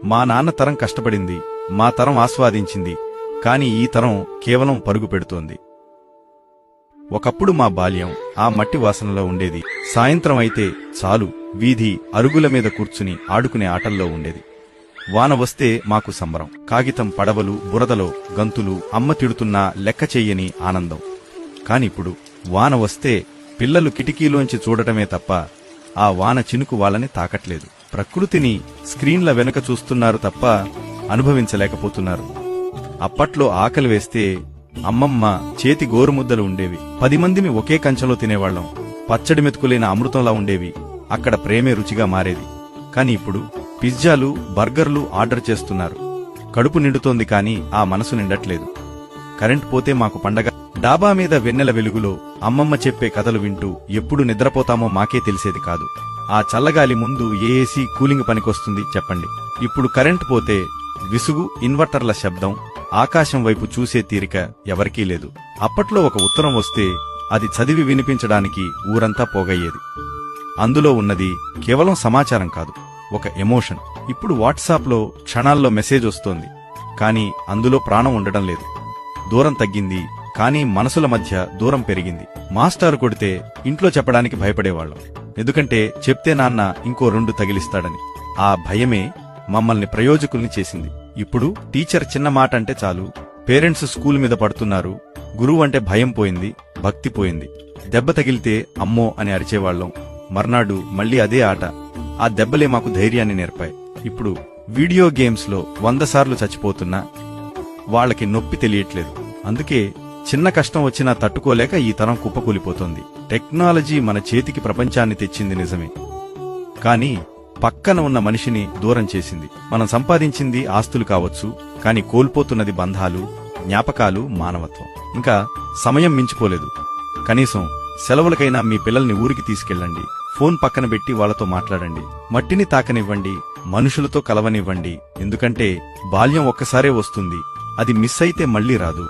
మా నాన్న తరం కష్టపడింది, మా తరం ఆస్వాదించింది, కాని ఈ తరం కేవలం పరుగు పెడుతోంది. ఒకప్పుడు మా బాల్యం ఆ మట్టి వాసనలో ఉండేది. సాయంత్రం అయితే చాలు, వీధి అరుగుల మీద కూర్చుని ఆడుకునే ఆటల్లో ఉండేది. వాన వస్తే మాకు సంబరం. కాగితం పడవలు, బురదలో గంతులు, అమ్మ తిడుతున్నా లెక్క చెయ్యని ఆనందం. కానిప్పుడు వాన వస్తే పిల్లలు కిటికీలోంచి చూడటమే తప్ప ఆ వాన చినుకు వాళ్ళని తాకట్లేదు. ప్రకృతిని స్క్రీన్ల వెనుక చూస్తున్నారు తప్ప అనుభవించలేకపోతున్నారు. అప్పట్లో ఆకలి వేస్తే అమ్మమ్మ చేతి గోరుముద్దలు ఉండేవి. 10 మందిని ఒకే కంచంలో తినేవాళ్లం. పచ్చడి మెతుకులైన అమృతంలా ఉండేవి. అక్కడ ప్రేమే రుచిగా మారేది. కాని ఇప్పుడు పిజ్జాలు, బర్గర్లు ఆర్డర్ చేస్తున్నారు. కడుపు నిండుతోంది కాని ఆ మనసు నిండట్లేదు. కరెంట్ పోతే మాకు పండగ. డాబా మీద వెన్నెల వెలుగులో అమ్మమ్మ చెప్పే కథలు వింటూ ఎప్పుడు నిద్రపోతామో మాకే తెలిసేది కాదు. ఆ చల్లగాలి ముందు ఏ ఏసీ కూలింగ్ పనికొస్తుంది చెప్పండి. ఇప్పుడు కరెంట్ పోతే విసుగు, ఇన్వర్టర్ల శబ్దం, ఆకాశం వైపు చూసే తీరిక ఎవరికీ లేదు. అప్పట్లో ఒక ఉత్తరం వస్తే అది చదివి వినిపించడానికి ఊరంతా పోగయ్యేది. అందులో ఉన్నది కేవలం సమాచారం కాదు, ఒక ఎమోషన్. ఇప్పుడు వాట్సాప్లో క్షణాల్లో మెసేజ్ వస్తోంది, కానీ అందులో ప్రాణం ఉండడం లేదు. దూరం తగ్గింది, కానీ మనసుల మధ్య దూరం పెరిగింది. మాస్టారు కొడితే ఇంట్లో చెప్పడానికి భయపడేవాళ్లం. ఎందుకంటే చెప్తే నాన్న ఇంకో 2 తగిలిస్తాడని. ఆ భయమే మమ్మల్ని ప్రయోజకుల్ని చేసింది. ఇప్పుడు టీచర్ చిన్న మాట అంటే చాలు పేరెంట్స్ స్కూల్ మీద పడుతున్నారు. గురువు అంటే భయం పోయింది, భక్తి పోయింది. దెబ్బ తగిలితే అమ్మో అని అరిచేవాళ్లం. మర్నాడు మళ్లీ అదే ఆట. ఆ దెబ్బలే మాకు ధైర్యాన్ని నేర్పాయి. ఇప్పుడు వీడియో గేమ్స్ లో 100 సార్లు చచ్చిపోతున్నా వాళ్లకి నొప్పి తెలియట్లేదు. అందుకే చిన్న కష్టం వచ్చినా తట్టుకోలేక ఈ తరం కుప్పకూలిపోతోంది. టెక్నాలజీ మన చేతికి ప్రపంచాన్ని తెచ్చింది నిజమే, కాని పక్కన ఉన్న మనిషిని దూరం చేసింది. మనం సంపాదించింది ఆస్తులు కావచ్చు, కాని కోల్పోతున్నది బంధాలు, జ్ఞాపకాలు, మానవత్వం. ఇంకా సమయం మించిపోలేదు. కనీసం సెలవులకైనా మీ పిల్లల్ని ఊరికి తీసుకెళ్ళండి. ఫోన్ పక్కన పెట్టి వాళ్లతో మాట్లాడండి. మట్టిని తాకనివ్వండి, మనుషులతో కలవనివ్వండి. ఎందుకంటే బాల్యం ఒక్కసారే వస్తుంది, అది మిస్ అయితే మళ్లీ రాదు.